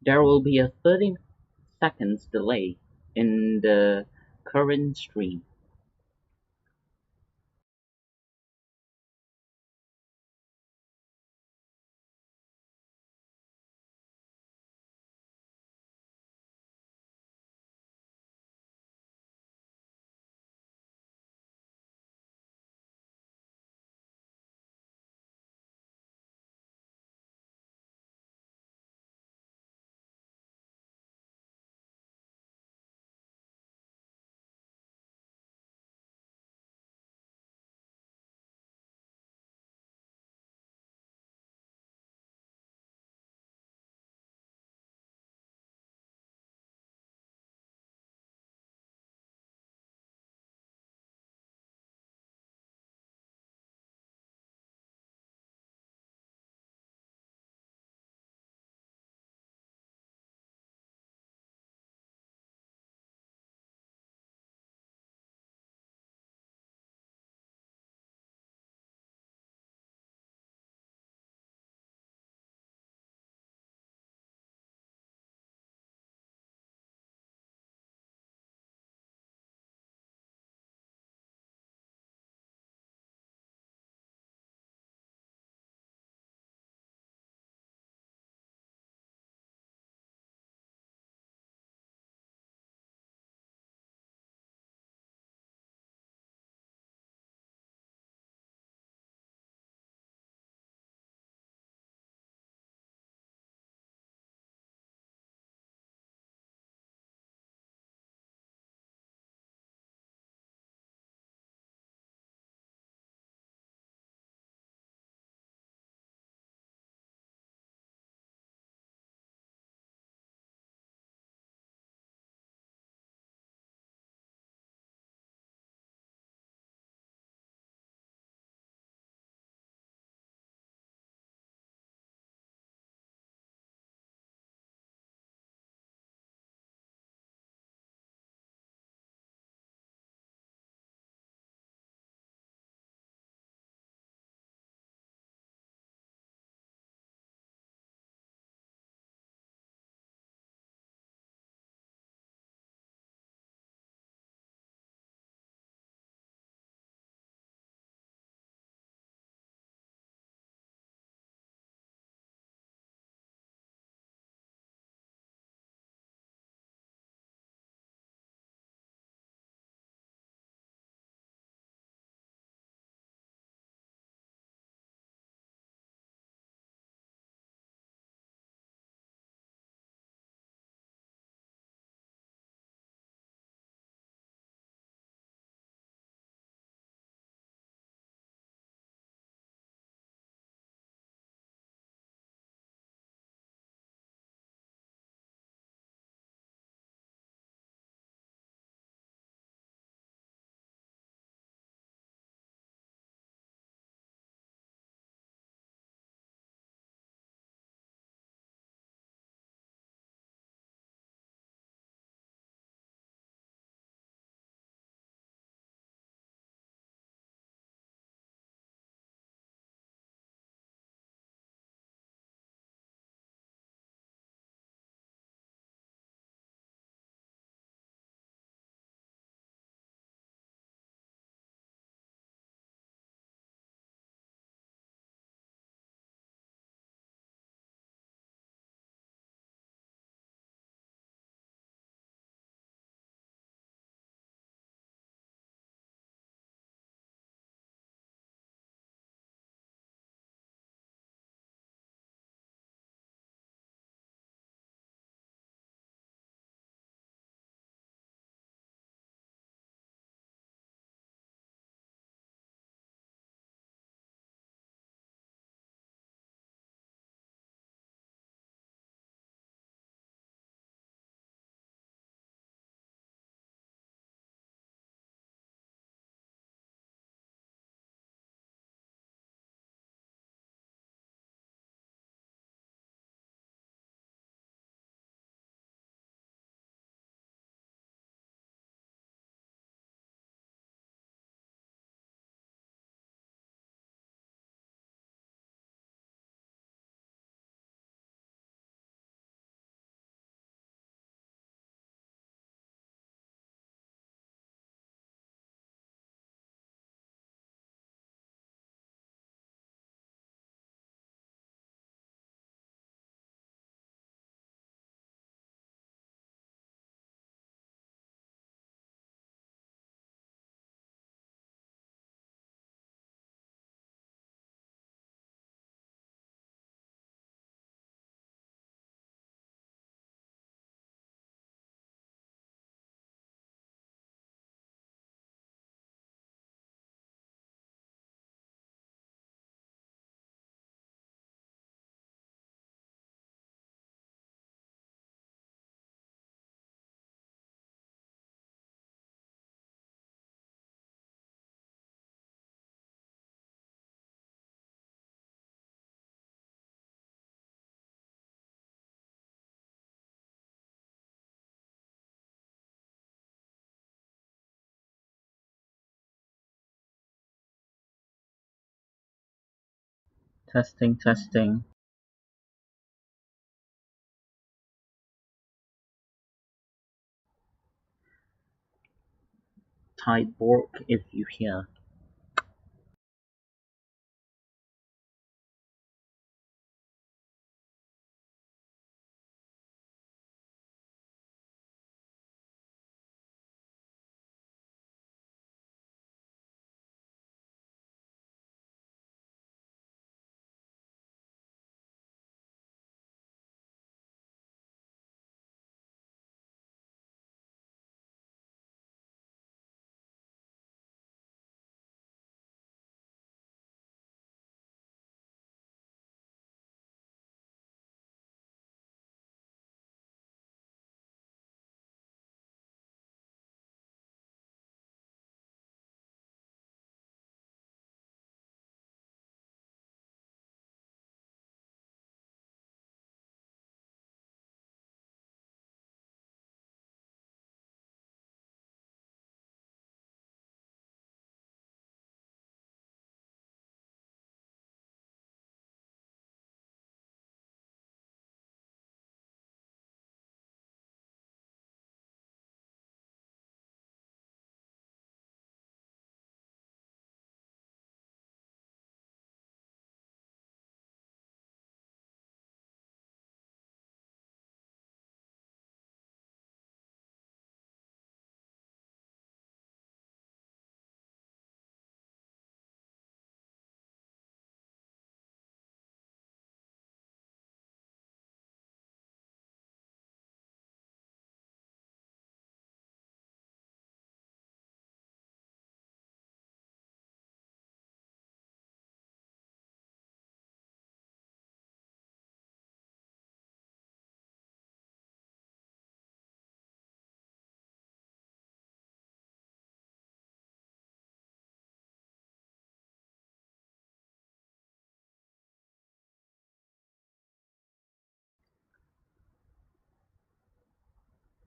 There will be a 30 seconds delay in the current stream. Testing, testing. Type work if you hear.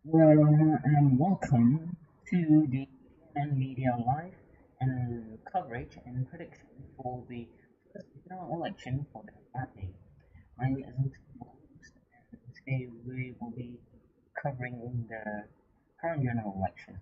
Well, and welcome to the PNN Media Live and coverage and prediction for the first general election for the party. I'm Azul host, and today we will be covering the current general election.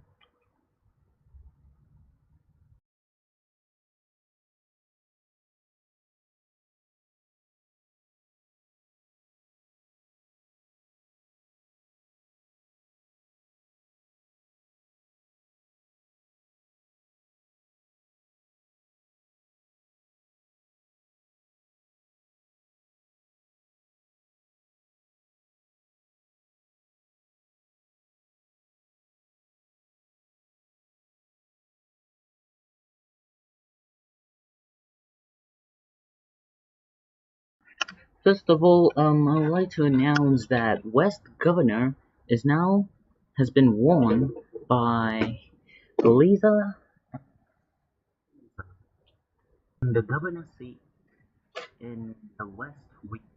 First of all, I would like to announce that West Governor is now has been won by Lisa in the governor seat in the West region.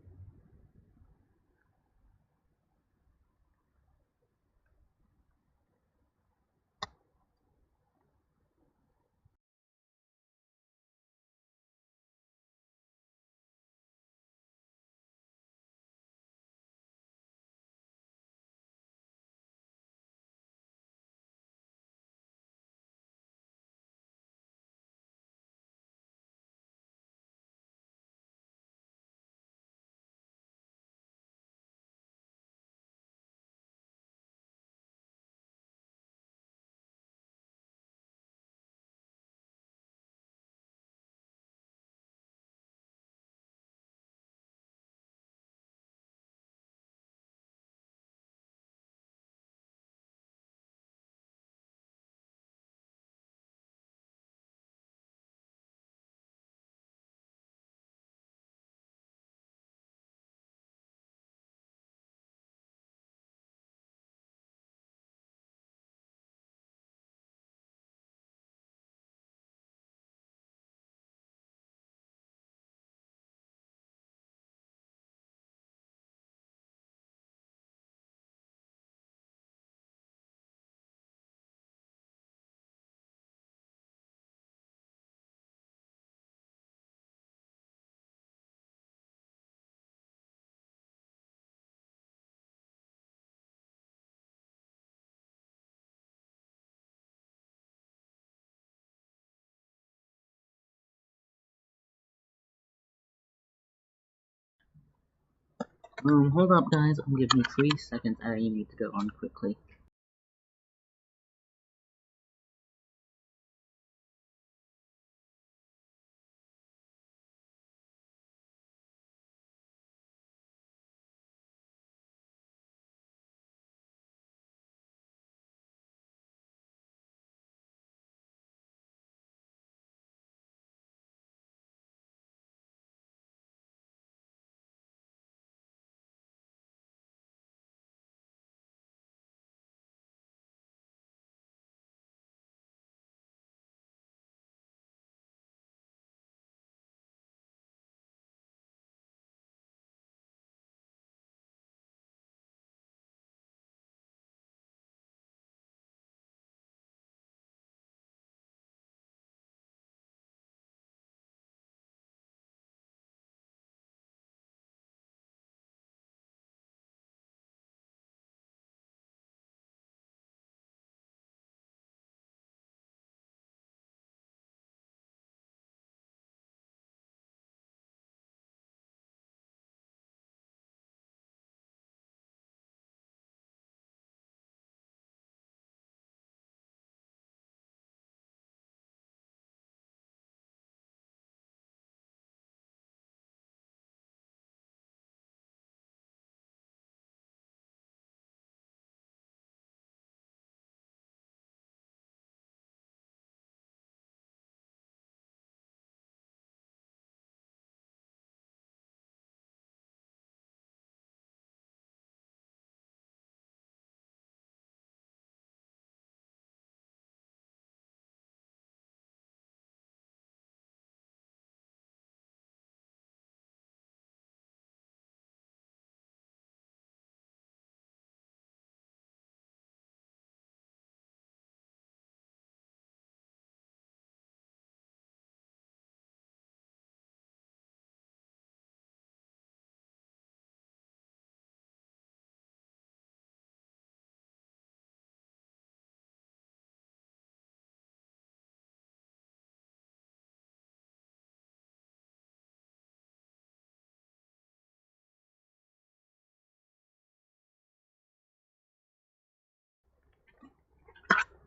Hold up, guys. I'm giving you 3 seconds. I need to go on quickly.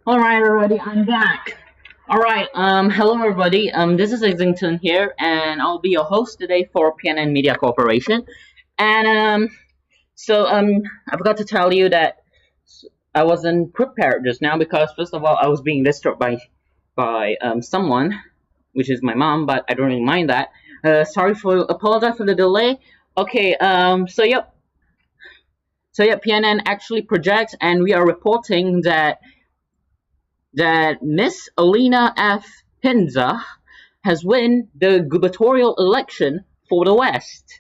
Alright, everybody, I'm back. Alright, hello, everybody. This is Exington here, and I'll be your host today for PNN Media Corporation. And, I forgot to tell you that I wasn't prepared just now because, first of all, I was being disturbed by someone, which is my mom, but I don't really mind that. Apologize for the delay. Okay, PNN actually projects, and we are reporting that Miss Alina F. Pinza has won the gubernatorial election for the West.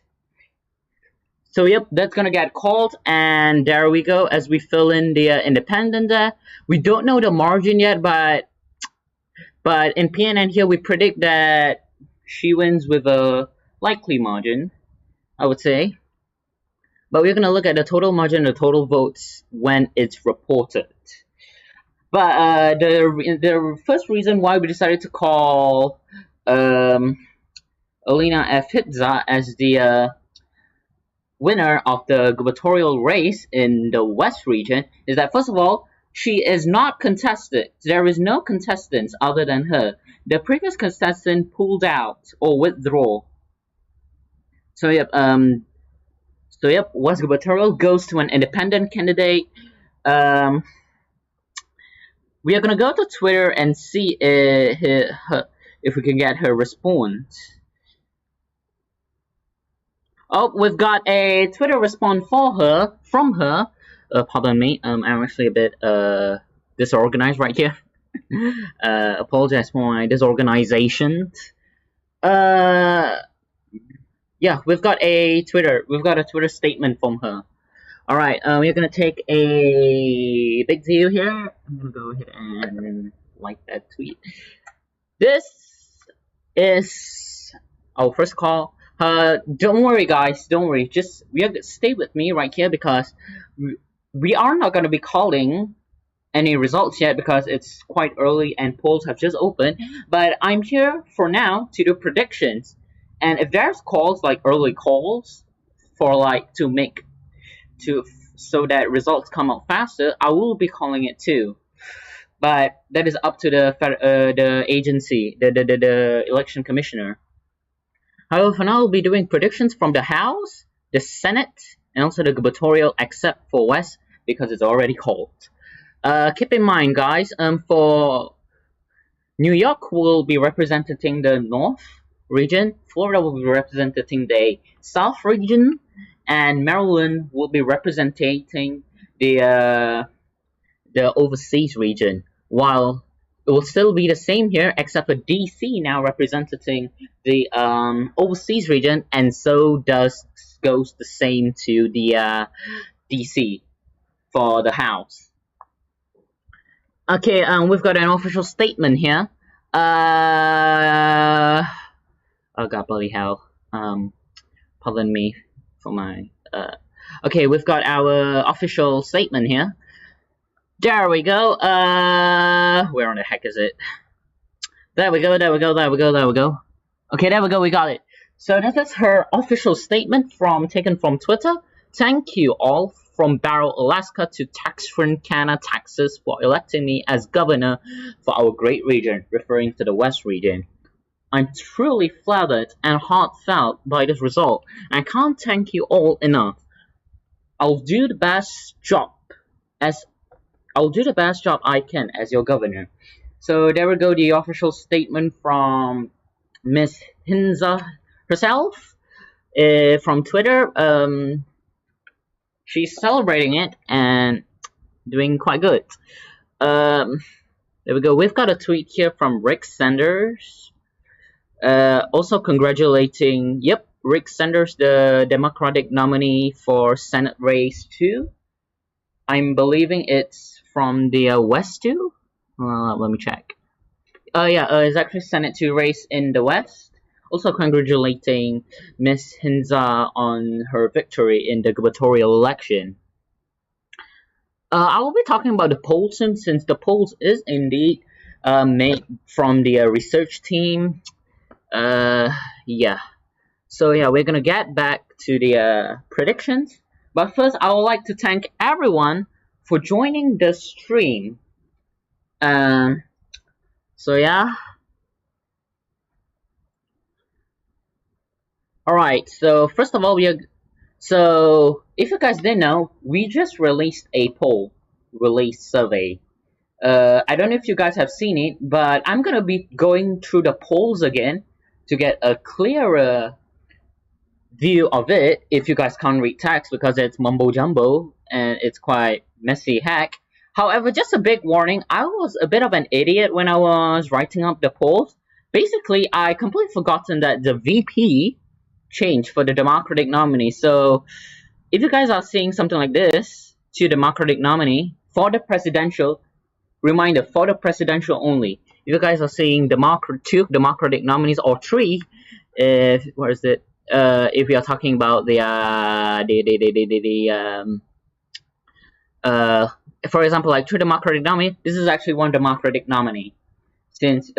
So yep, that's gonna get called, and there we go. As we fill in the independent there, we don't know the margin yet, but in PNN here we predict that she wins with a likely margin, I would say. But we're gonna look at the total margin, the total votes when it's reported. But the first reason why we decided to call Alina F. Hitza as the winner of the gubernatorial race in the West region is that, first of all, she is not contested. There is no contestants other than her. The previous contestant pulled out or withdrew. So yep, West gubernatorial goes to an independent candidate. We are gonna go to Twitter and see if we can get her response. Oh, we've got a Twitter response from her. Pardon me, I'm actually a bit disorganized right here. Apologize for my disorganization. Yeah, we've got a Twitter statement from her. All right, we're gonna take a big view here. I'm gonna go ahead and like that tweet. This is first call. Don't worry, guys. Don't worry. Just stay with me right here because we are not gonna be calling any results yet because it's quite early and polls have just opened. But I'm here for now to do predictions, and if there's calls like early calls for like to so that results come out faster, I will be calling it too. But that is up to the agency, the election commissioner. However, for now, we'll be doing predictions from the House, the Senate, and also the gubernatorial, except for West because it's already called. Keep in mind, guys, for New York will be representing the North region, Florida will be representing the South region, and Maryland will be representing the overseas region. While it will still be the same here, except for DC now representing the overseas region, and so goes the same to the DC for the House. Okay, we've got an official statement here. Oh god, bloody hell. Pardon me for my. Okay, we've got our official statement here. There we go. Where on the heck is it? There we go. There we go. There we go. There we go. Okay, there we go. We got it. So this is her official statement taken from Twitter. Thank you all from Barrow, Alaska to Texarkana, Texas for electing me as governor for our great region, referring to the West region. I'm truly flattered and heartfelt by this result. I can't thank you all enough. I'll do the best job I can as your governor. So there we go, the official statement from Miss Hinza herself from Twitter. She's celebrating it and doing quite good. There we go. We've got a tweet here from Rick Sanders. Also congratulating, Rick Sanders, the Democratic nominee for Senate race 2. I'm believing it's from the West too. Let me check. It's actually Senate 2 race in the West. Also congratulating Miss Hinza on her victory in the gubernatorial election. I will be talking about the polls since the polls is indeed made from the research team. So we're gonna get back to the predictions. But first, I would like to thank everyone for joining the stream. Alright, so first of all, so if you guys didn't know, we just released a survey. I don't know if you guys have seen it, but I'm gonna be going through the polls again to get a clearer view of it if you guys can't read text because it's mumbo jumbo and it's quite messy heck. However, just a big warning, I was a bit of an idiot when I was writing up the polls. Basically, I completely forgotten that the VP changed for the Democratic nominee. So if you guys are seeing something like this to Democratic nominee for the presidential, reminder, for the presidential only. If you guys are seeing two Democratic nominees or three, if we are talking about for example, like two Democratic nominees, this is actually one Democratic nominee. Since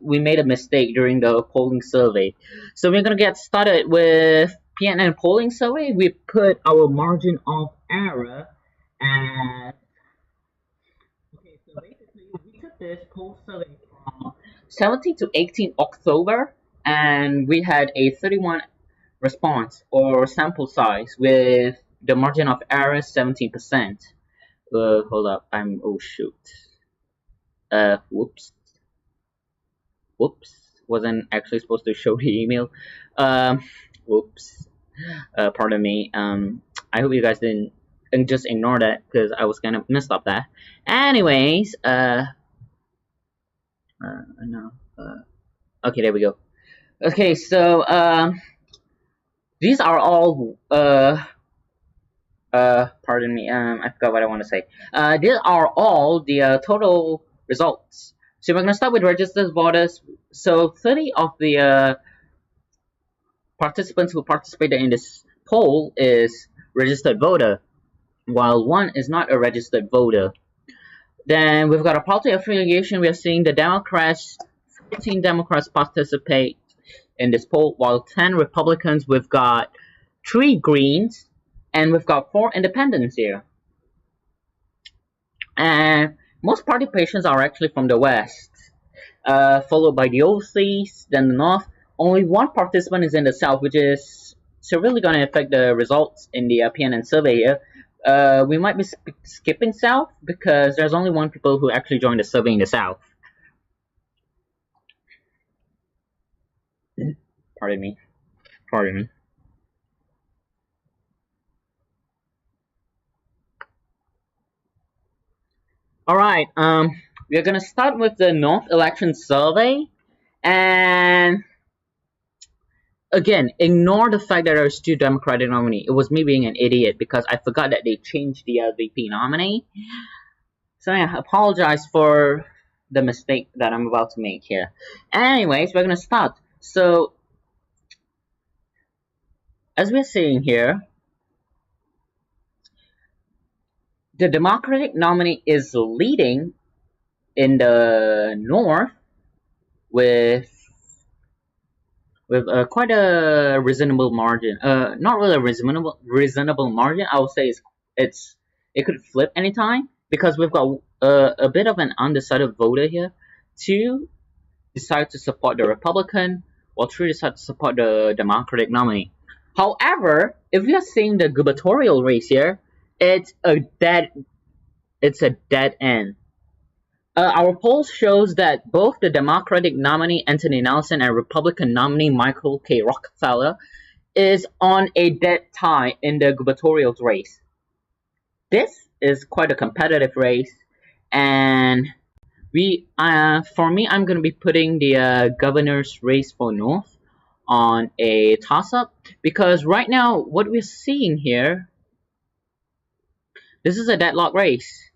we made a mistake during the polling survey. So we're gonna get started with PNN polling survey. We put our margin of error at. Okay, so basically we took this poll survey from 17 to 18 October, and we had a 31 response or sample size with the margin of error 17%. Hold up, oh shoot. Whoops, wasn't actually supposed to show the email. Whoops, pardon me. I hope you guys didn't just ignore that because I was kind of messed up that. Anyways, okay, there we go. Okay, so these are all pardon me, I forgot what I want to say. These are all the total results. So we're going to start with registered voters. So 30 of the participants who participated in this poll is registered voter, while one is not a registered voter. Then we've got a party affiliation. We are seeing the Democrats, 14 Democrats participate in this poll, while 10 Republicans. We've got 3 Greens, and we've got 4 Independents here. And most participations are actually from the West, followed by the OCs, then the North. Only one participant is in the South, which is severely going to affect the results in the PNN survey here. We might be skipping South because there's only one people who actually joined the survey in the South. Pardon me. Pardon me. Alright, we're gonna start with the North election survey, and again, ignore the fact that there's 2 Democratic nominees. It was me being an idiot because I forgot that they changed the VP nominee. So yeah, I apologize for the mistake that I'm about to make here. Anyways, we're gonna start. So, as we're seeing here, the Democratic nominee is leading in the North with quite a reasonable margin. Not really a reasonable margin. I would say it could flip anytime because we've got a bit of an undecided voter here. 2 decide to support the Republican, while 3 decide to support the Democratic nominee. However, if we are seeing the gubernatorial race here, it's a dead end. Our poll shows that both the Democratic nominee Anthony Nelson and Republican nominee Michael K. Rockefeller is on a dead tie in the gubernatorial race. This is quite a competitive race, and for me, I'm going to be putting the governor's race for North on a toss-up because right now, what we're seeing here, this is a deadlock race,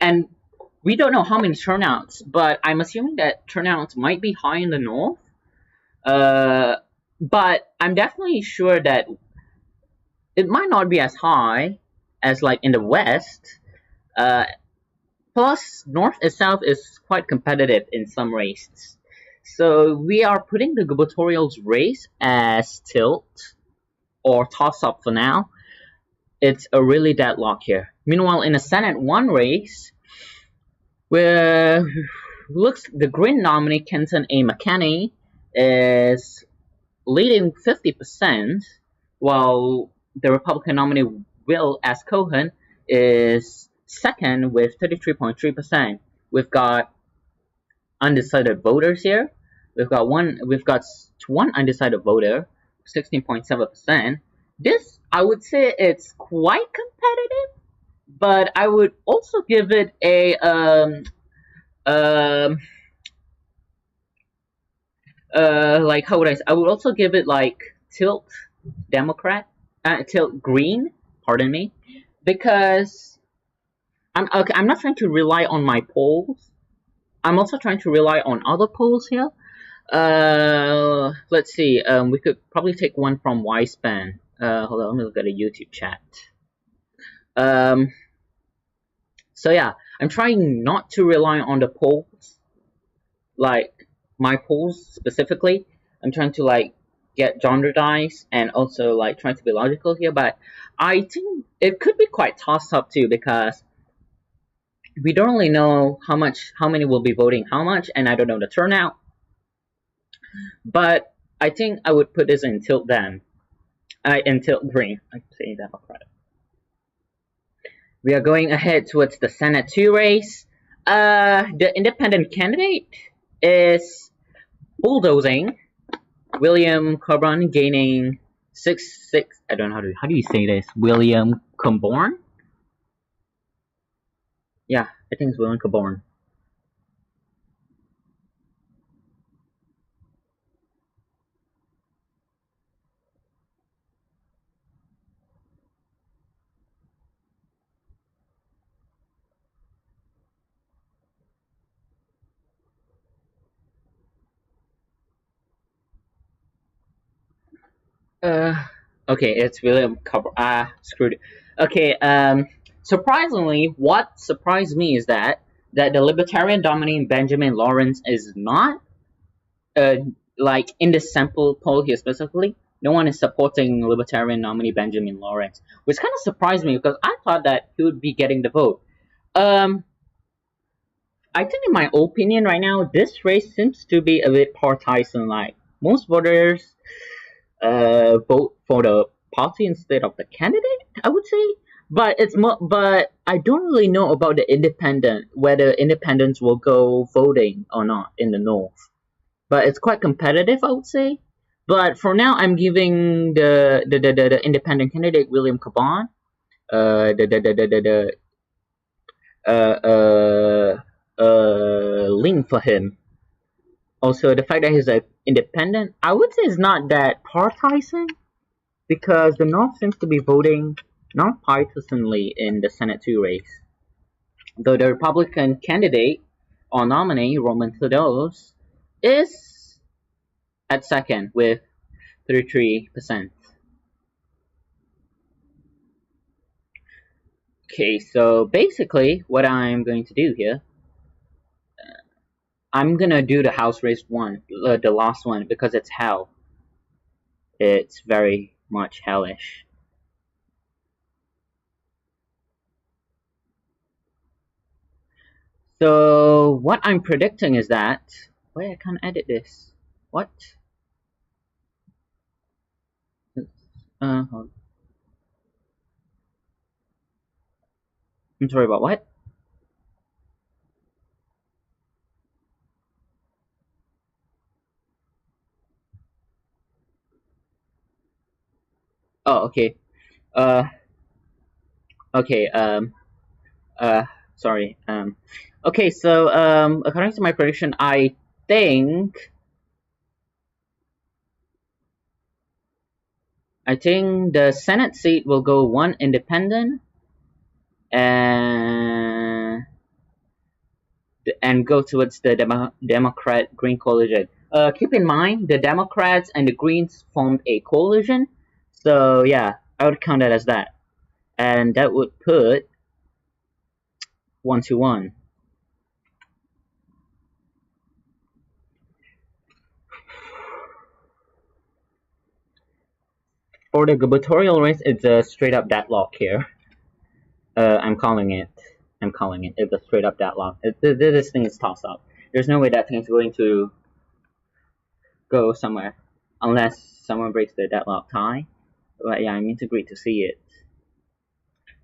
and we don't know how many turnouts, but I'm assuming that turnouts might be high in the North. But I'm definitely sure that it might not be as high as like in the West. Plus, North itself is quite competitive in some races. So we are putting the gubernatorial race as tilt or toss-up for now. It's a really deadlock here. Meanwhile, in the Senate 1 race, where the Green nominee Kenton A. McKinney is leading 50%, while the Republican nominee Will S. Cohen is second with 33.3%. We've got undecided voters here. We've got one undecided voter, 16.7%. This, I would say, it's quite competitive, but I would also give it a like, how would I would also give it like tilt Democrat, tilt Green, pardon me, because I'm not trying to rely on my polls. I'm also trying to rely on other polls here. Let's see. We could probably take one from Wispan. Hold on, let me look at a YouTube chat. So yeah, I'm trying not to rely on the polls, like my polls specifically. I'm trying to like get genderized and also like trying to be logical here, but I think it could be quite tossed up too because we don't really know how many will be voting how much, and I don't know the turnout. But I think I would put this in tilt them. In tilt Green. I'm saying that right. We are going ahead towards the Senate 2 race. The independent candidate is bulldozing. William Coburn gaining 6. I don't know how do you say this? William Coburn? Yeah, I think it's William Coburn. Okay, it's William Coburn. Screwed it. Okay, surprisingly, what surprised me is that the Libertarian nominee Benjamin Lawrence is not, like in the sample poll here specifically, No one is supporting Libertarian nominee Benjamin Lawrence, which kind of surprised me because I thought that he would be getting the vote. Um, I think, in my opinion, right now, this race seems to be a bit partisan-like. Most voters vote for the party instead of the candidate, I would say. But it's more. But I don't really know about the independent, whether independents will go voting or not in the north. But it's quite competitive, I would say. But for now, I'm giving the independent candidate William Caban the lean for him. Also, the fact that he's an independent, I would say, is not that partisan because the North seems to be voting non-partisanly in the Senate 2 race. Though the Republican candidate or nominee, Roman Thedos, is at second with 33%. Okay, so basically, what I'm going to do here, I'm gonna do the House race one, the last one, because it's hell. It's very much hellish. So what I'm predicting is that, wait, I can't edit this. What? Hold. I'm sorry about what? Oh, okay. Uh, okay. Uh, sorry. Okay. So, according to my prediction, think, I think the Senate seat will go one independent and go towards the Democrat Green coalition. Keep in mind the Democrats and the Greens formed a coalition, so yeah, I would count that as that, and that would put 1-1. For the gubernatorial race, it's a straight up deadlock here. I'm calling it. I'm calling it. It's a straight up deadlock. This thing is toss up. There's no way that thing is going to go somewhere unless someone breaks the deadlock tie. But yeah, I'm intrigued to see it.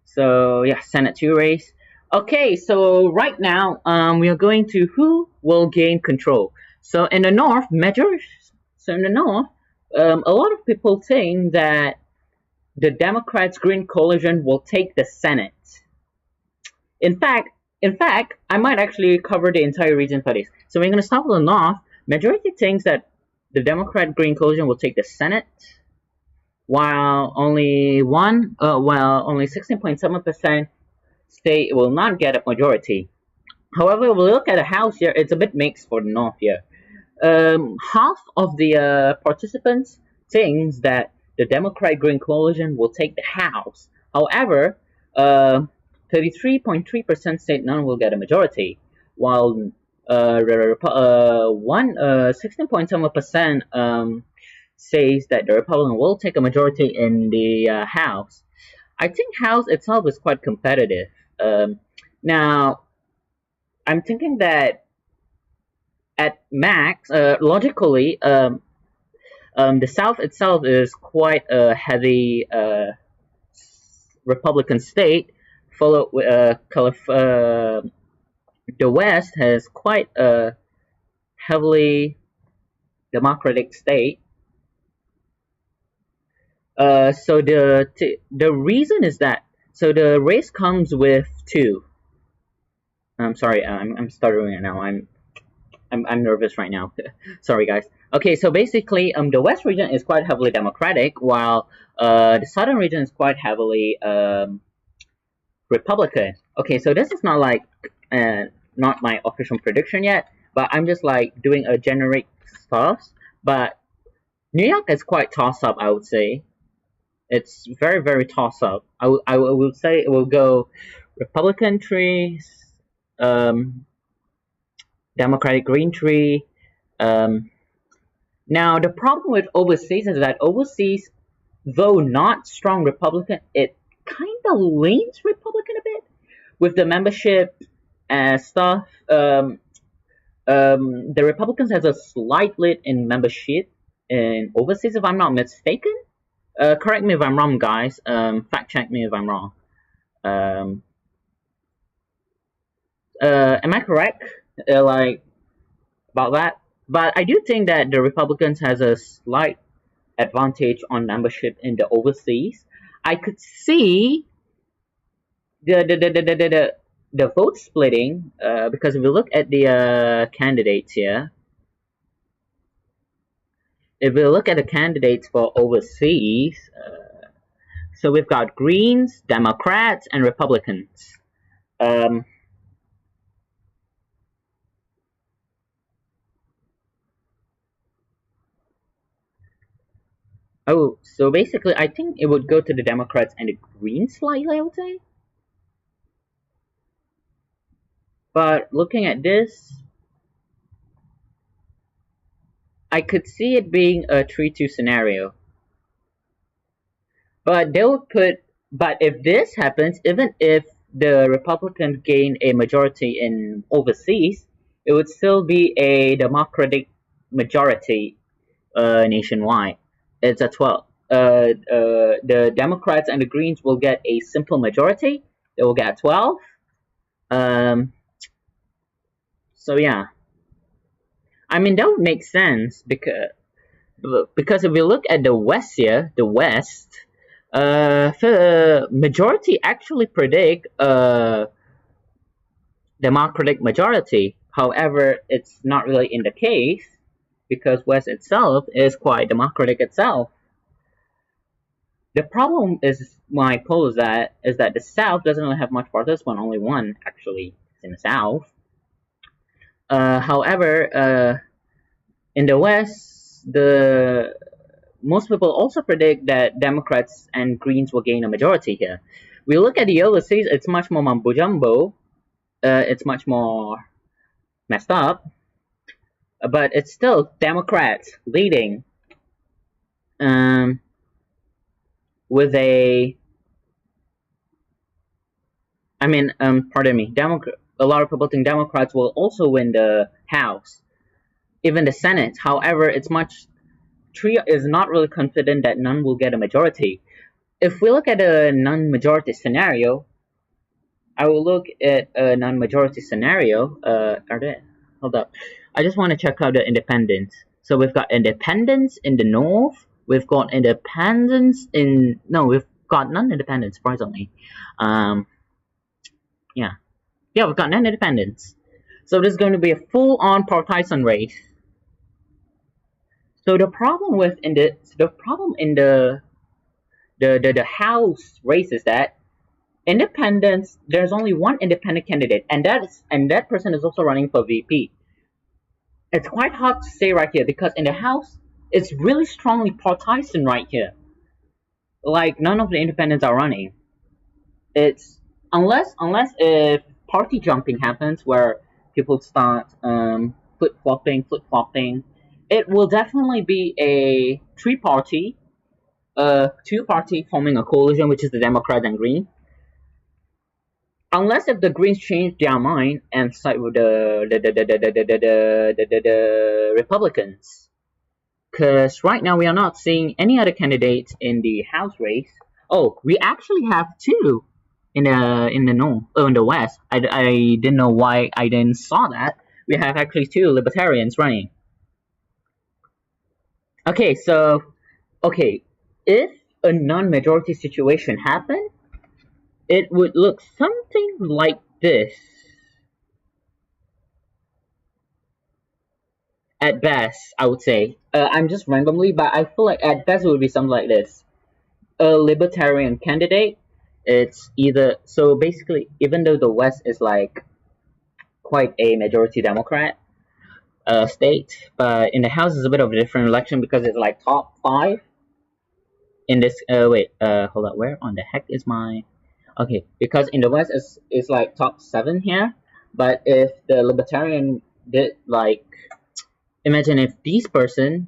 So yeah, Senate 2 race. Okay, so right now, we are going to who will gain control. So in the north, a lot of people think that the Democrats' Green coalition will take the Senate. In fact, I might actually cover the entire region for this. So we're going to start with the north. Majority thinks that the Democrat Green coalition will take the Senate, while only 16.7% say it will not get a majority. However, if we look at the House here, it's a bit mixed for the North here. Half of the participants thinks that the Democrat Green coalition will take the House. However, 33.3% said none will get a majority, while 16.7% says that the Republican will take a majority in the House. I think House itself is quite competitive. Now, I'm thinking that at max, logically, the South itself is quite a heavy Republican state, followed with the West has quite a heavily Democratic state. So the reason is that, so the race comes with two. I'm sorry, I'm stuttering right now. I'm nervous right now. Sorry, guys. Okay, so basically, the West region is quite heavily Democratic, while the Southern region is quite heavily Republican. Okay, so this is not like not my official prediction yet, but I'm just like doing a generic stuff. But New York is quite toss up, I would say. It's very, very toss up. I will say it will go Republican tree, Democratic Green tree, Now, the problem with overseas is that overseas, though not strong Republican, it kind of leans Republican a bit with the membership and stuff. The Republicans has a slight lead in membership in overseas, if I'm not mistaken. Correct me if I'm wrong, guys. Fact check me if I'm wrong. Um, am I correct? Like about that? But I do think that the Republicans has a slight advantage on membership in the overseas. I could see the vote splitting because if we look at the candidates here, if we look at the candidates for overseas, so we've got Greens, Democrats, and Republicans. Um, oh, so basically, I think it would go to the Democrats and the Greens slightly, I would say. But looking at this, I could see it being a 3-2 scenario. But they would put, but if this happens, even if the Republicans gain a majority in overseas, it would still be a Democratic majority nationwide. It's a 12. The Democrats and the Greens will get a simple majority. They will get 12. Um, so yeah, I mean that would make sense because if we look at the West here, the West, the majority actually predict a Democratic majority. However, it's not really in the case because West itself is quite democratic itself. The problem is my poll is that the South doesn't really have much participant, only one actually in the South. However, in the West, the most people also predict that Democrats and Greens will gain a majority here. We look at the overseas; it's much more mumbo jumbo. It's much more messed up, but it's still Democrats leading. Um, with pardon me, a lot of people think Democrats will also win the House, even the Senate. However, Tria is not really confident that none will get a majority. If we look at a non-majority scenario, I will look at a non-majority scenario. Hold up. I just want to check out the independents. So we've got independents in the north. We've got independents in no, we've got non-independents. Surprisingly, yeah, we've got non-independents. So this is going to be a full-on partisan race. So the problem in the House race is that independents. There's only one independent candidate, and that person is also running for VP. It's quite hard to say right here because in the House, it's really strongly partisan right here. Like none of the independents are running. It's unless if party jumping happens where people start flip flopping. It will definitely be a two party forming a coalition, which is the Democrat and Green. Unless if the Greens change their mind and side with the Republicans. Because right now we are not seeing any other candidates in the House race. Oh, we actually have two in the north, in the West. I didn't know why I didn't saw that. We have actually two Libertarians running. Okay, if a non-majority situation happened, it would look something like this. At best, I would say. I'm just randomly, but I feel like at best it would be something like this. A libertarian candidate, it's either so basically, even though the West is like quite a majority Democrat state, but in the House is a bit of a different election because it's like top 5 in this. Hold on, where on the heck is my? Okay, because in the West is like top 7 here, but if the libertarian did like, imagine if these persons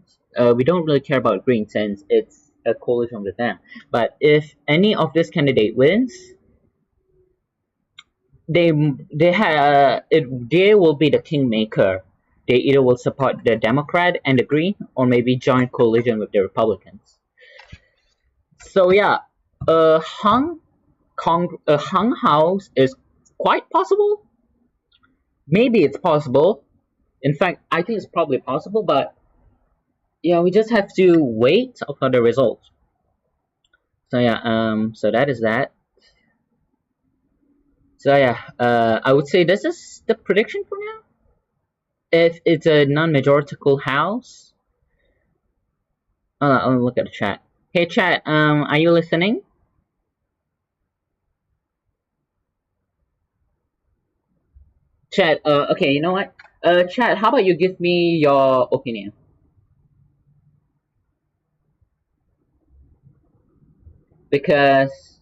we don't really care about Green since it's a coalition with them. But if any of this candidate wins, they they will be the kingmaker. They either will support the Democrat and the Green, or maybe join coalition with the Republicans. So yeah, a hung house is quite possible. Maybe it's possible. In fact, I think it's probably possible, but yeah, we just have to wait for the results. So yeah, so that is that. So yeah, I would say this is the prediction for now. If it's a non-majoritical house, I'll look at the chat. Hey chat, are you listening? Chat, okay, you know what? Chat, how about you give me your opinion? Because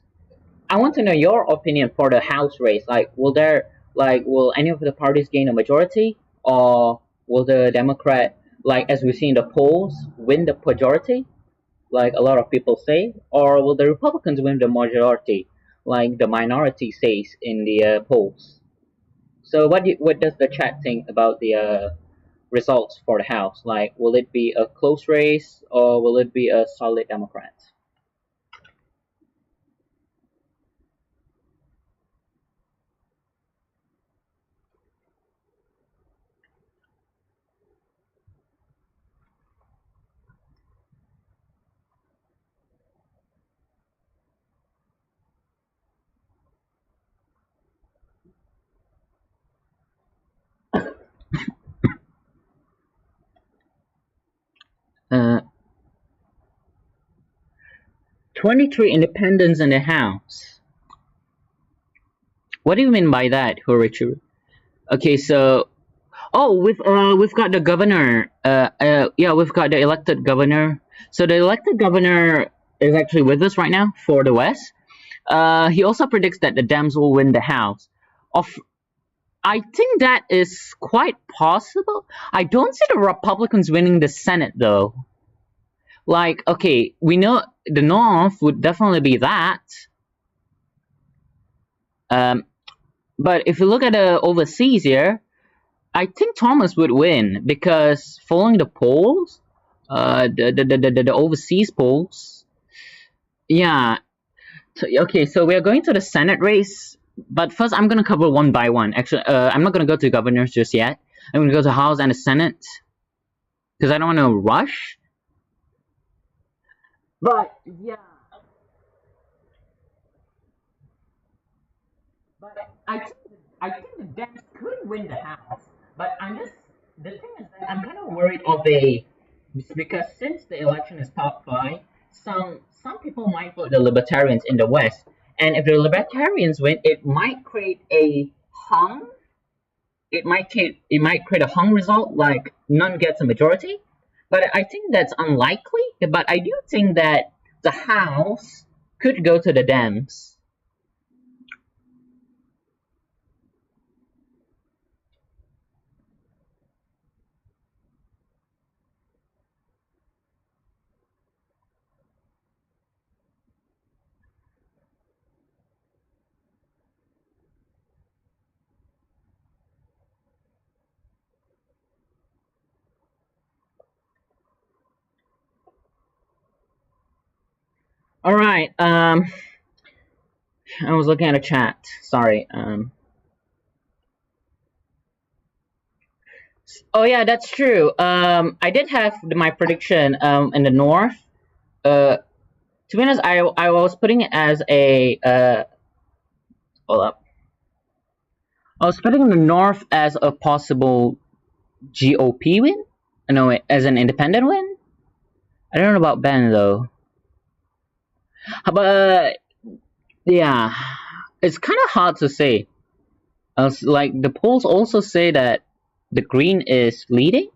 I want to know your opinion for the house race. Like, will any of the parties gain a majority, or will the Democrat, like as we see in the polls, win the majority, like a lot of people say, or will the Republicans win the majority, like the minority says in the polls? So, what does the chat think about the results for the House? Like, will it be a close race, or will it be a solid Democrat? Uh, 23 independents in the House. What do you mean by that, Horichu? Okay, so we've got the governor. Yeah, we've got the elected governor. So the elected governor is actually with us right now for the West. He also predicts that the Dems will win the House. Of I think that is quite possible. I don't see the Republicans winning the Senate though. Like, okay, we know the North would definitely be that. Um, but if you look at the overseas here, I think Thomas would win because following the polls, the overseas polls, yeah. So, okay, so we are going to the Senate race, but first I'm gonna cover one by one. Actually, I'm not gonna go to governors just yet. I'm gonna go to House and the Senate because I don't want to rush. But yeah, but I think the Dems could win the House. But the thing is that I'm kind of worried of a because since the election is top five, some people might vote the Libertarians in the West, and if the Libertarians win, it might create a hung. It might create a hung result, like none gets a majority. But I think that's unlikely. But I do think that the House could go to the Dems. All right. I was looking at a chat. Sorry. Oh yeah, that's true. I did have my prediction. In the north. Uh, to be honest, I was putting it as a hold up. I was putting the north as a possible GOP win. No, wait, as an independent win. I don't know about Ben though. But yeah, it's kind of hard to say. Like the polls also say that the Green is leading.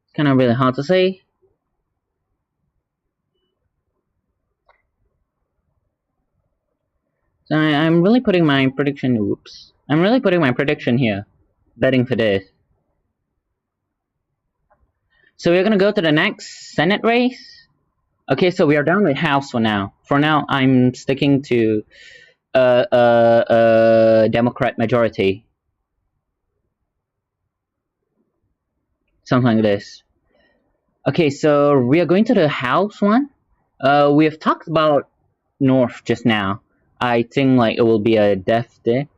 It's kind of really hard to say. So I'm really putting my prediction. Oops. I'm really putting my prediction here, betting for this. So we're gonna go to the next Senate race. Okay, so we are done with House for now. For now, I'm sticking to Democrat majority, something like this. Okay, so we are going to the House one. We have talked about North just now. I think like it will be a death day.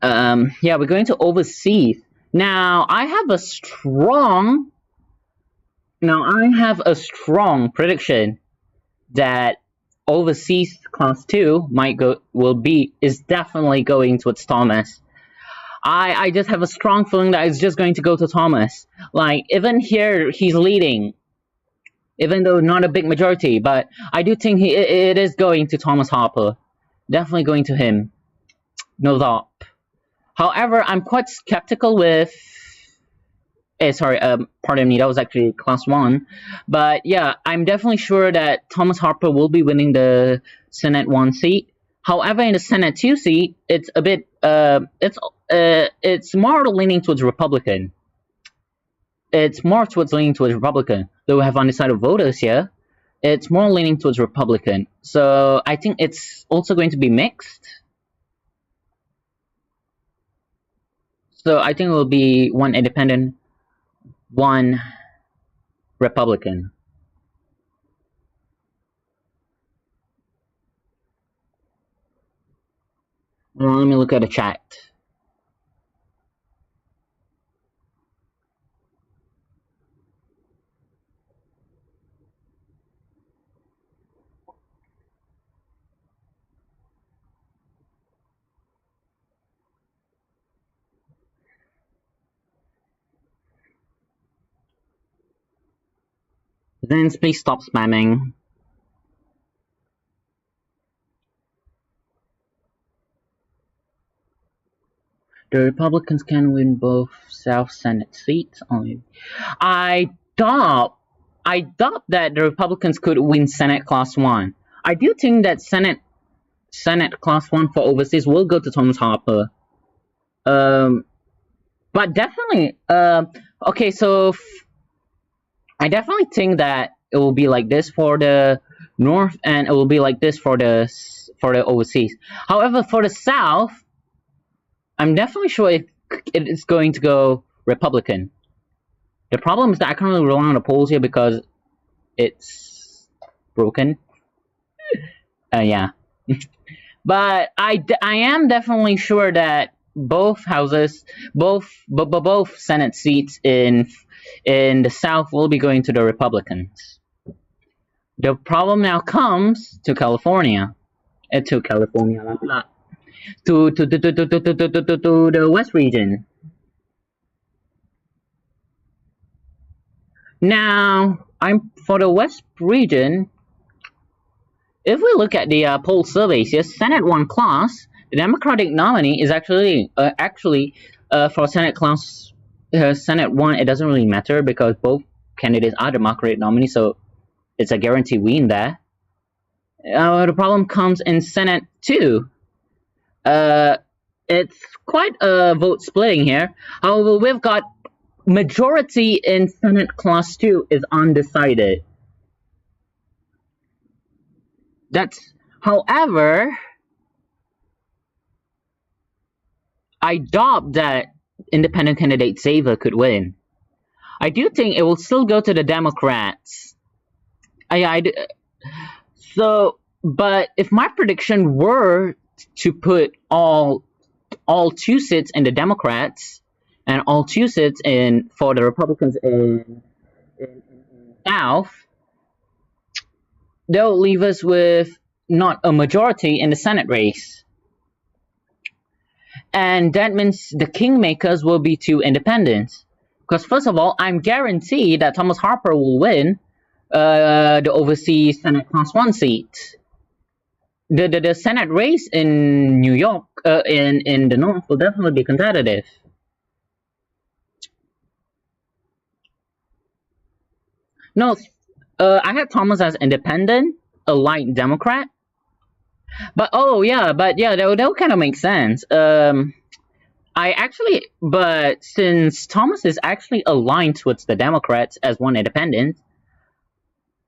Yeah, we're going to overseas. Now I have a strong prediction that overseas class 2 is definitely going towards Thomas. I just have a strong feeling that it's just going to go to Thomas. Like even here he's leading, even though not a big majority, but I do think it is going to Thomas Harper. Definitely going to him. No doubt. However, I'm quite skeptical with. Sorry, pardon me, that was actually class 1. But yeah, I'm definitely sure that Thomas Harper will be winning the Senate 1 seat. However, in the Senate 2 seat, it's a bit, it's more leaning towards Republican. It's more towards leaning towards Republican. Though we have undecided voters here, it's more leaning towards Republican. So I think it's also going to be mixed. So I think it will be one independent, one Republican. Well, let me look at the chat. Then please stop spamming. The Republicans can win both South Senate seats only. I doubt that the Republicans could win Senate Class 1. I do think that Senate Class 1 for overseas will go to Thomas Harper. But definitely, okay, so I definitely think that it will be like this for the North, and it will be like this for the overseas. However, for the South, I'm definitely sure it is going to go Republican. The problem is that I can't really rely on the polls here because it's broken. Yeah. But I am definitely sure that both houses, both Senate seats in the South will be going to the Republicans. The problem now comes to California, to the West region. Now, for the West region. If we look at the poll surveys here, Senate 1 class, the Democratic nominee is actually for Senate class Senate 1. It doesn't really matter because both candidates are Democratic nominees, so it's a guarantee win there. The problem comes in Senate 2. It's quite a vote splitting here. However, we've got majority in Senate class 2 is undecided. However, I doubt that independent candidate Xavier could win. I do think it will still go to the Democrats. But if my prediction were to put all 2 seats in the Democrats and all 2 seats in for the Republicans in South, they'll leave us with not a majority in the Senate race. And that means the kingmakers will be 2 independents. Because first of all, I'm guaranteed that Thomas Harper will win the overseas Senate Class 1 seat. The Senate race in New York, in the North, will definitely be competitive. No, I had Thomas as independent, a light Democrat. But that would kind of make sense. but since Thomas is actually aligned with the Democrats as one independent,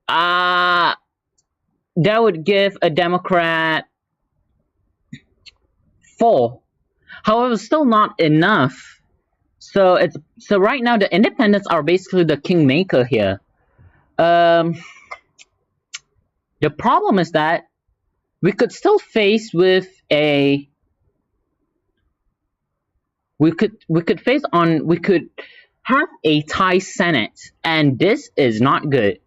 uh, that would give a Democrat 4. However, still not enough. So right now the independents are basically the kingmaker here. Um, the problem is that we could still face with a we could have a tie Senate, and this is not good.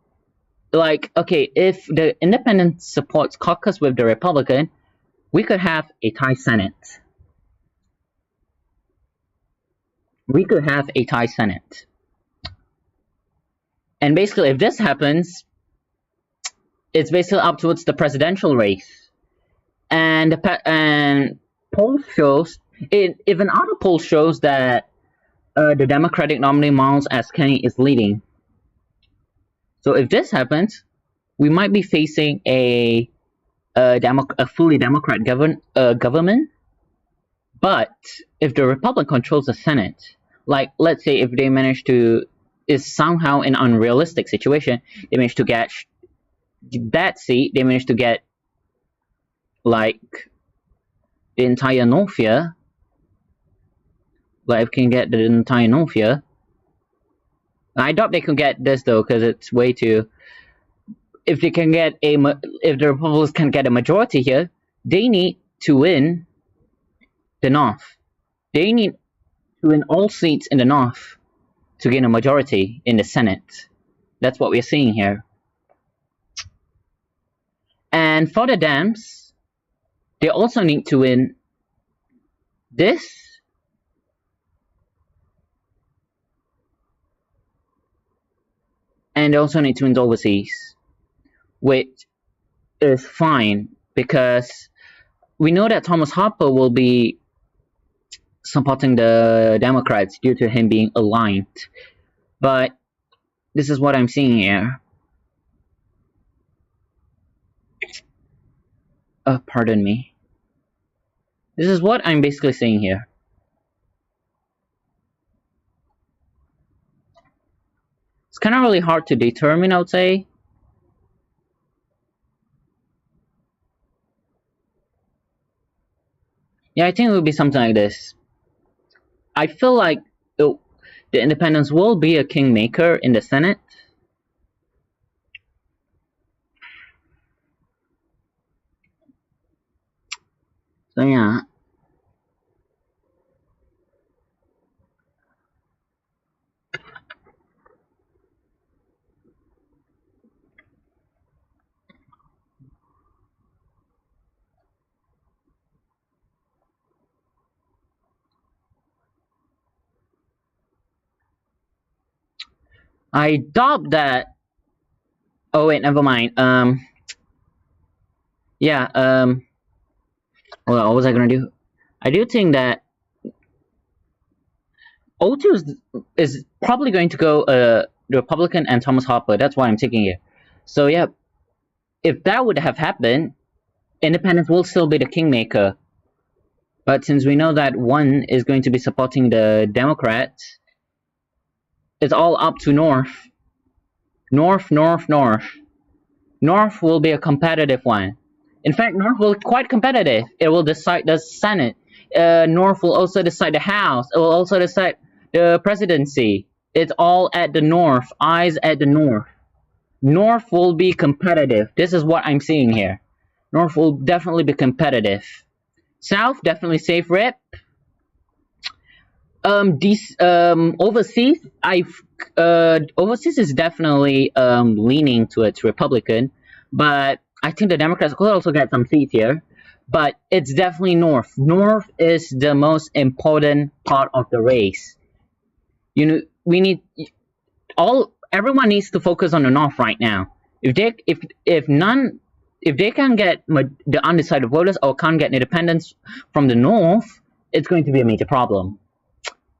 Like, okay, if the independent supports caucus with the Republican, we could have a tie Senate. We could have a tie Senate. And basically, if this happens, it's basically up towards the presidential race. And polls shows even other poll shows that the Democratic nominee Miles S. Kenney is leading. So if this happens, we might be facing a fully Democrat government. But if the Republican controls the Senate, like let's say if they manage to, is somehow an unrealistic situation, they manage to get that seat, they manage to get like the entire North here. Like if can get the entire North here. I doubt they can get this though, because it's way too. If they can get if the Republicans can get a majority here, they need to win the North. They need to win all seats in the North to gain a majority in the Senate. That's what we're seeing here. And for the Dems, they also need to win this. And they also need to win overseas, which is fine because we know that Thomas Harper will be supporting the Democrats due to him being aligned. But this is what I'm seeing here. Pardon me. This is what I'm basically seeing here. It's kind of really hard to determine, I would say. Yeah, I think it would be something like this. I feel like the independents will be a kingmaker in the Senate. So yeah. I doubt that. Oh wait, never mind. Yeah. Well, what was I gonna do? I do think that O2 is probably going to go the Republican and Thomas Harper. That's why I'm taking it. So yeah, if that would have happened, independents will still be the kingmaker. But since we know that one is going to be supporting the Democrats, it's all up to North. North. North will be a competitive one. In fact, North will be quite competitive. It will decide the Senate. North will also decide the House. It will also decide the presidency. It's all at the North. Eyes at the North. North will be competitive. This is what I'm seeing here. North will definitely be competitive. South, definitely safe rep. Overseas, overseas is definitely leaning towards Republican, but I think the Democrats could also get some seats here. But it's definitely North. North is the most important part of the race. You know, we need everyone needs to focus on the North right now. If they can get the undecided voters or can't get independents from the North, it's going to be a major problem.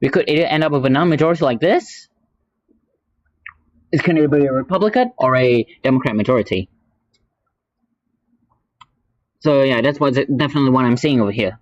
We could either end up with a non-majority like this. It's going to be a Republican or a Democrat majority. So yeah, that's definitely what I'm seeing over here.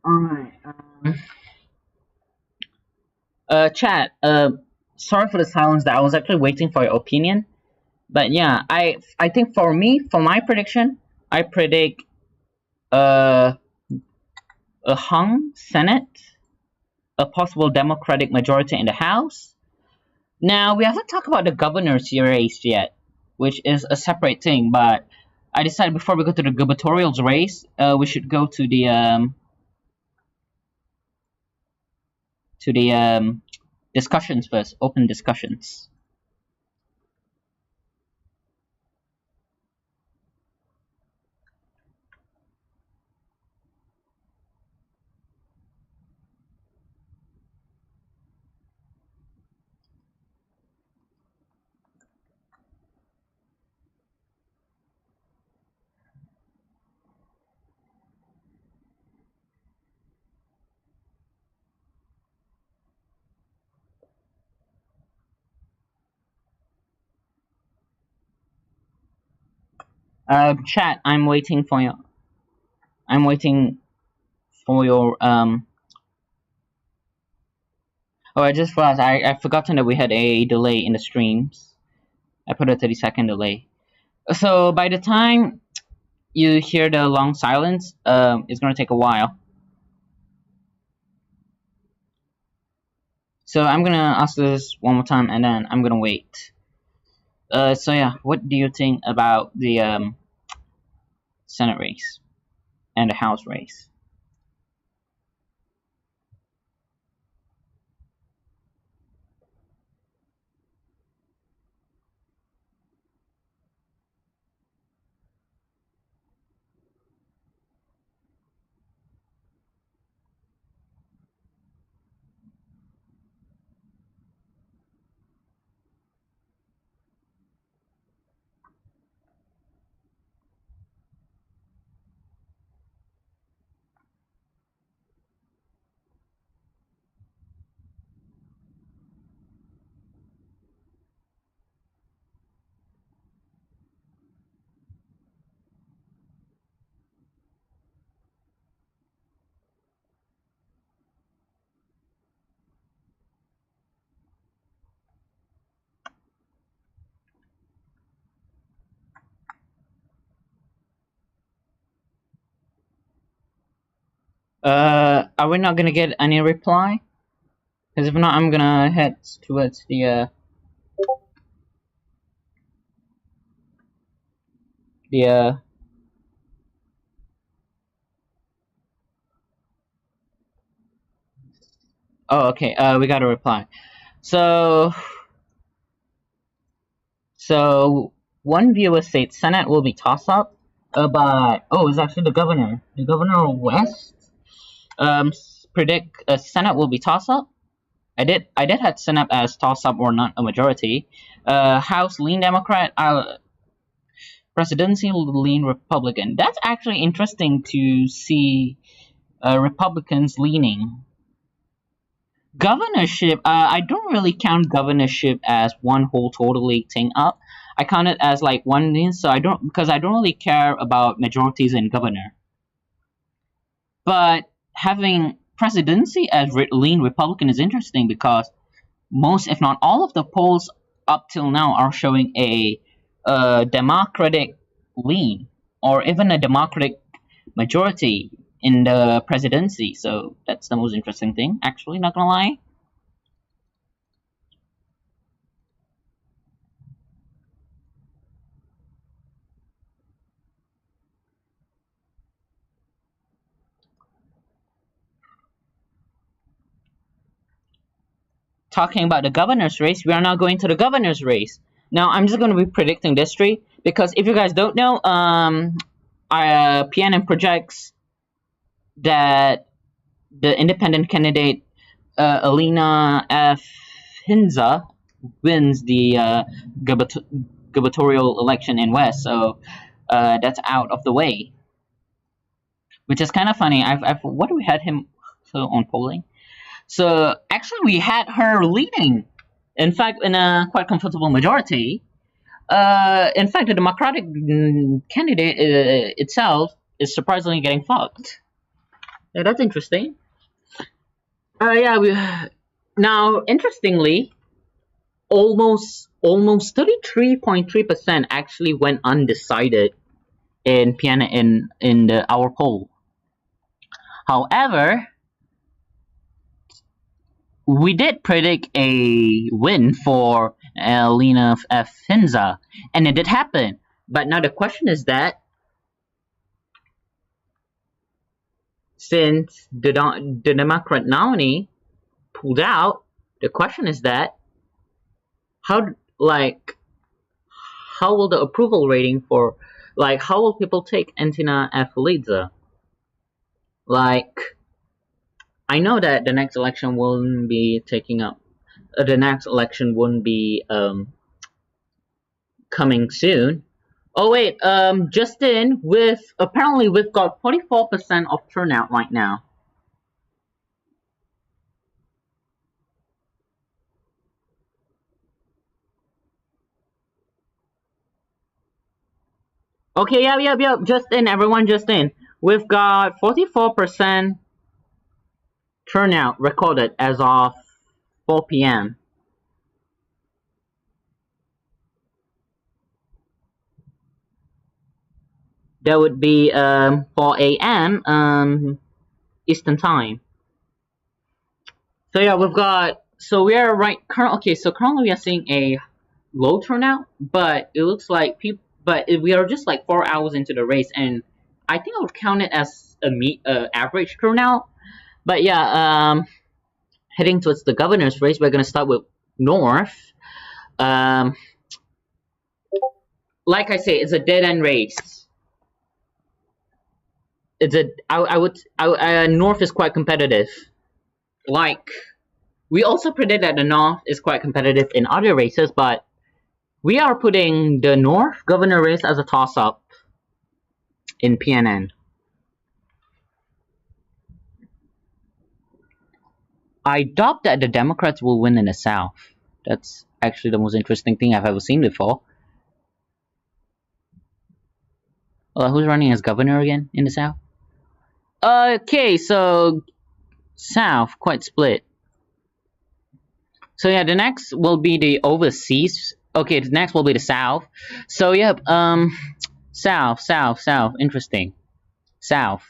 Alright. Chat. Sorry for the silence. That I was actually waiting for your opinion. But yeah, I think for me, for my prediction, I predict uh, a hung Senate, a possible Democratic majority in the House. Now we haven't talked about the governor's race yet, which is a separate thing. But I decided before we go to the gubernatorial race, we should go to the discussions first, open discussions. Chat, I'm waiting for your Oh, I just realized I forgotten that we had a delay in the streams. I put a 30-second delay. So by the time you hear the long silence, it's gonna take a while. So I'm gonna ask this one more time, and then I'm gonna wait. So yeah, what do you think about the Senate race and the House race? Are we not gonna get any reply? Because if not, I'm gonna head towards the. Oh, okay. We got a reply. So, so one viewer said Senate will be toss up, but oh, it's actually the governor. The governor of West predict Senate will be toss up. I did had Senate as toss up or not a majority. House lean Democrat, presidency lean Republican. That's actually interesting to see Republicans leaning. Governorship, I don't really count governorship as one whole totally thing up. I count it as like one thing, so I don't because I don't really care about majorities in governor. But having presidency as lean Republican is interesting because most, if not all, of the polls up till now are showing a Democratic lean or even a Democratic majority in the presidency. So that's the most interesting thing, actually, not gonna lie. Talking about the governor's race, we are now going to the governor's race. Now, I'm just going to be predicting this tree because if you guys don't know, PNN projects that the independent candidate Alina F. Hinza wins the gubernatorial election in West, so that's out of the way, which is kind of funny. What do we had him on polling? So actually, we had her leading. In fact, in a quite comfortable majority. In fact, the Democratic candidate itself is surprisingly getting fucked. Yeah, that's interesting. Yeah. Now, interestingly, almost 33.3% actually went undecided in PNN in the our poll. However, we did predict a win for Lena F. Finza, and it did happen. But now the question is that since the Democrat nominee pulled out, the question is that how like how will the approval rating for how will people take Antina F. Lidza? Like I know that the next election won't be taking up. The next election won't be coming soon. Oh wait, Justin, with apparently we've got 44% of turnout right now. Okay, yep. Just in, everyone, just in. We've got 44% turnout recorded as of 4 p.m. That would be 4 a.m. Eastern time. So yeah, we've got. So we are right. Okay, so currently we are seeing a low turnout, but it looks like people. But we are just like 4 hours into the race, and I think I would count it as a average turnout. But yeah, heading towards the governor's race, we're gonna start with North. Um, like I say, it's a dead end race. It's a North is quite competitive. Like we also predict that the North is quite competitive in other races, but we are putting the North governor race as a toss up in PNN. I doubt that the Democrats will win in the South. That's actually the most interesting thing I've ever seen before. Who's running as governor again in the South? Okay, so South quite split. So yeah, the next will be the overseas. Okay, the next will be the South. So yep, South. Interesting. South.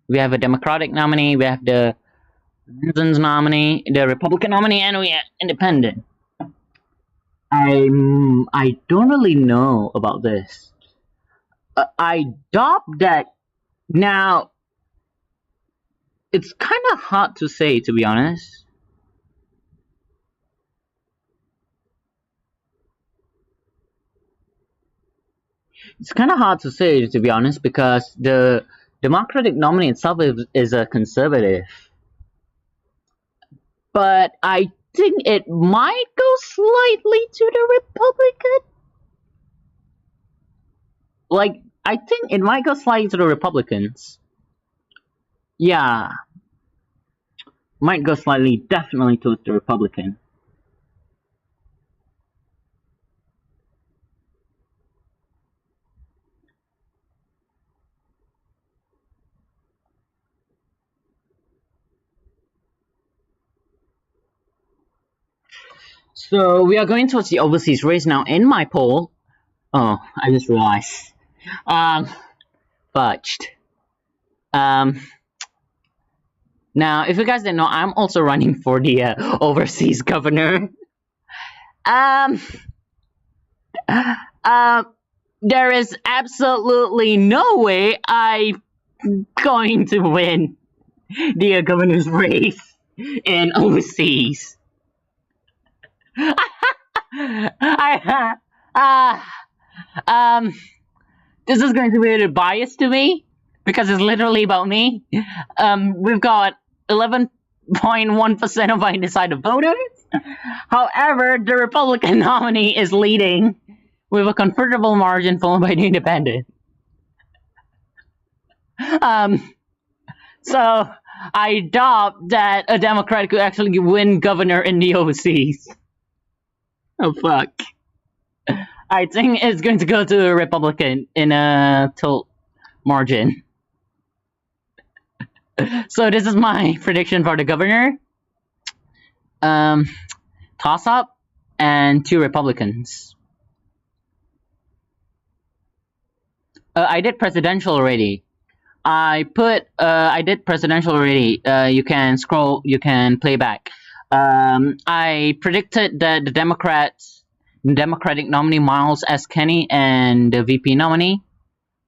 We have a Democratic nominee. We have the Citizens nominee, the Republican nominee, and we have independent. I don't really know about this. I doubt that. Now, it's kind of hard to say, to be honest. It's kind of hard to say, to be honest, because the Democratic nominee itself is a conservative. But I think it might go slightly to the Republican. Like, I think it might go slightly to the Republicans. Yeah. Might go slightly, definitely towards the Republican. So we are going towards the overseas race now. In my poll, oh, I just realized, fudged. Now, if you guys didn't know, I'm also running for the overseas governor. Um, there is absolutely no way I'm going to win the governor's race in overseas. I, this is going to be a bias to me because it's literally about me. We've got 11.1% of undecided voters. However, the Republican nominee is leading with a comfortable margin, followed by the independent. So I doubt that a Democrat could actually win governor in the overseas. Oh fuck. I think it's going to go to a Republican in a tilt margin. So this is my prediction for the governor. Um, Toss up and two Republicans. I did presidential already. I did presidential already. You can scroll, you can play back. I predicted that the Democratic nominee Miles S. Kenny and the VP nominee,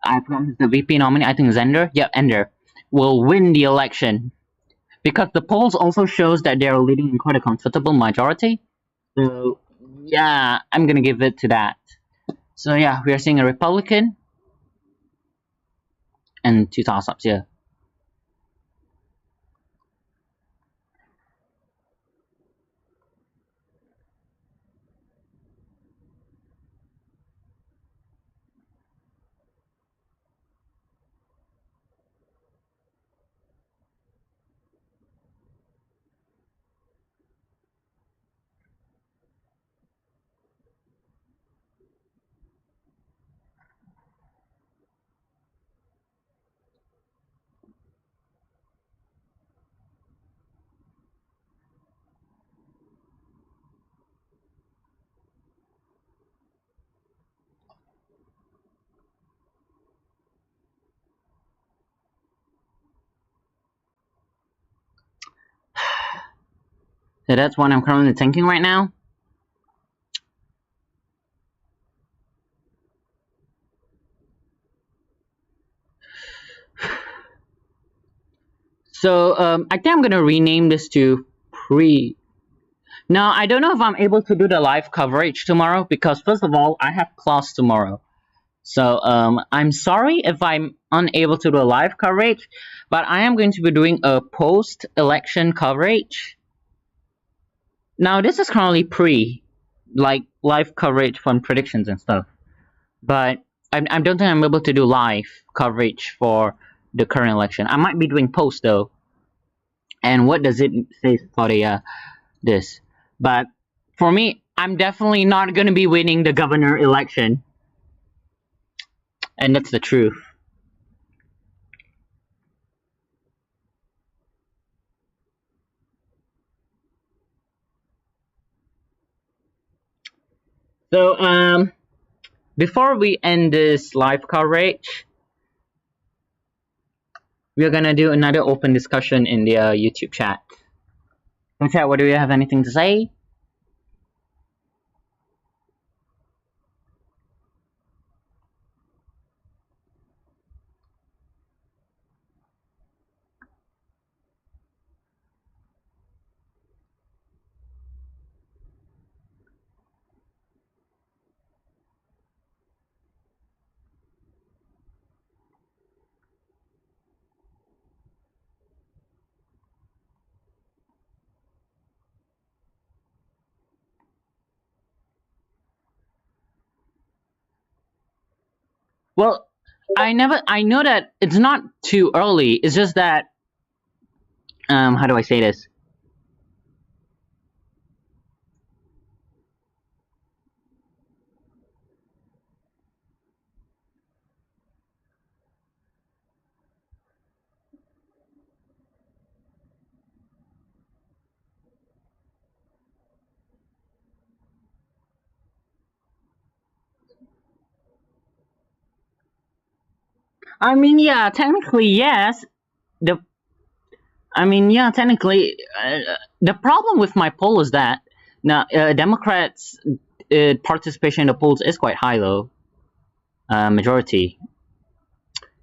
I forgot who's the VP nominee, I think Zender, yeah, Ender, will win the election. Because the polls also shows that they are leading in quite a comfortable majority. So, yeah, I'm gonna give it to that. So, yeah, we are seeing a Republican and two toss-ups, yeah. So that's what I'm currently thinking right now. So I think I'm gonna rename this to pre. Now I don't know if I'm able to do the live coverage tomorrow because first of all I have class tomorrow. So I'm sorry if I'm unable to do a live coverage, but I am going to be doing a post-election coverage. Now this is currently pre, like live coverage from predictions and stuff, but I don't think I'm able to do live coverage for the current election. I might be doing post though. And what does it say for the this? But for me, I'm definitely not going to be winning the governor election, and that's the truth. So before we end this live coverage, we're gonna do another open discussion in the YouTube chat. So chat, what do you have anything to say? Well, I know that it's not too early. It's just that how do I say this? I mean, yeah, technically yes. The I mean, yeah, technically, the problem with my poll is that now Democrats' participation in the polls is quite high, though, majority.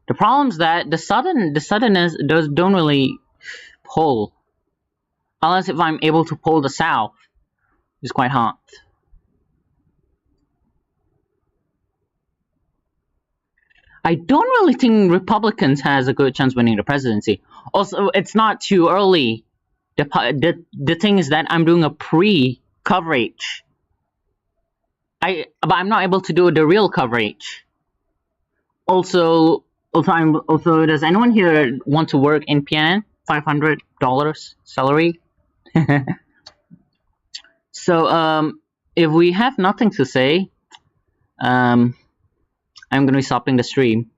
The problem is that the southerners don't really poll, unless if I'm able to poll the South, it's quite hard. I don't really think Republicans has a good chance winning the presidency. Also, it's not too early. The thing is that I'm doing a pre coverage. But I'm not able to do the real coverage. Also, does anyone here want to work in PNN? $500 salary. So if we have nothing to say, I'm gonna be stopping the stream,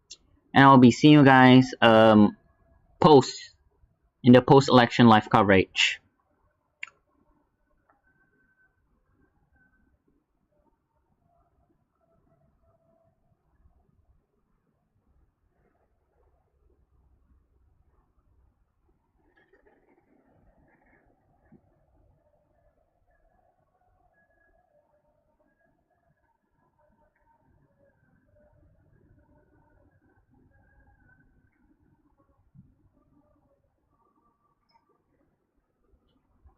and I'll be seeing you guys post in the post-election live coverage.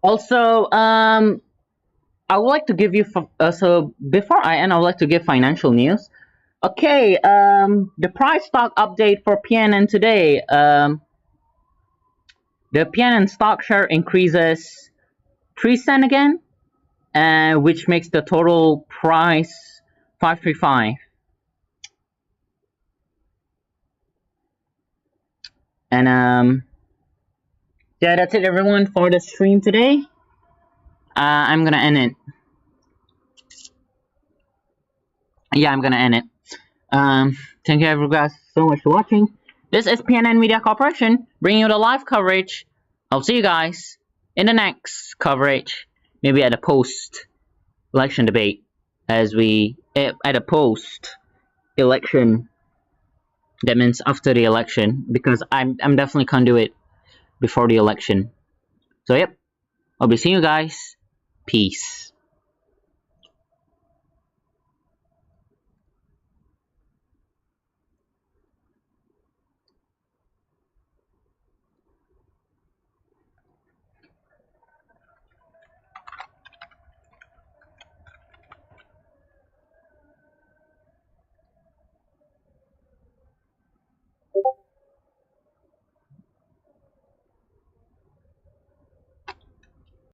Also, I would like to give you so before I end, I would like to give financial news. Okay, the price stock update for PNN today. The PNN stock share increases 3 cents again, which makes the total price 535. And yeah, that's it, everyone, for the stream today. I'm gonna end it. Yeah, I'm gonna end it. Thank you, everyone, guys, so much for watching. This is PNN Media Corporation bringing you the live coverage. I'll see you guys in the next coverage, maybe at a post-election debate, at a post-election. That means after the election, because I'm definitely can't do it before the election. So yep, I'll be seeing you guys. Peace.